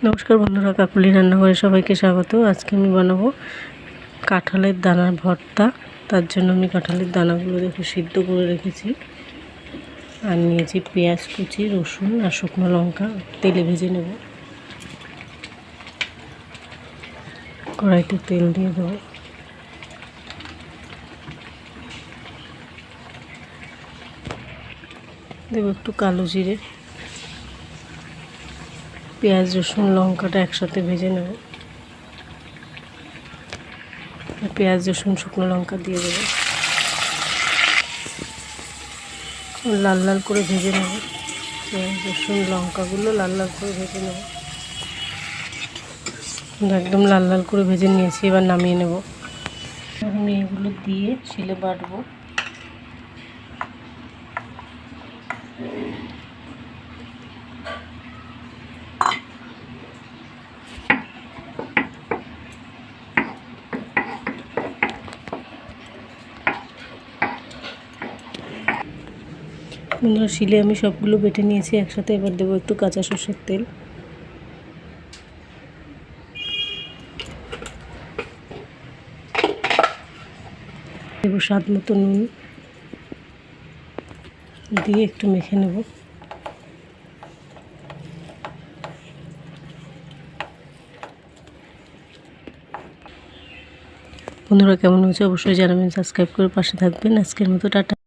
নমস্কার বন্ধুরা, কাকুলি রান্নাঘরে সবাইকে স্বাগত। আজকে আমি বানাবো কাঁঠালের দানার ভর্তা। তার জন্য আমি কাঁঠালের দানাগুলো সিদ্ধ করে রেখেছি, আর নিয়েছি পেঁয়াজ কুচি, রসুন আর শুকনো লঙ্কা। তেলে ভেজে নেব। কড়াইতে তেল দিয়ে দেবো। দেবো একটু কালো জিরে। পেঁয়াজ রসুন লঙ্কাটা একসাথে ভেজে নেব। পেঁয়াজ রসুন শুকনো লঙ্কা দিয়ে দেবো, লাল লাল করে ভেজে নেব। পেঁয়াজ রসুন লঙ্কাগুলো লাল লাল করে ভেজে নেব। একদম লাল লাল করে ভেজে নিয়েছি, এবার নামিয়ে নেব। আমি এগুলো দিয়ে শিলে বাটবো। শিলে আমি সবগুলো বেটে নিয়েছি একসাথে। এবার দেবো একটু কাঁচা সর্ষের তেল, দেবো স্বাদ মতো নুন, দিয়ে একটু মেখে নেব। বন্ধুরা কেমন হয়েছে অবশ্যই জানাবেন, সাবস্ক্রাইব করে পাশে থাকবেন। আজকের মতো টাটা।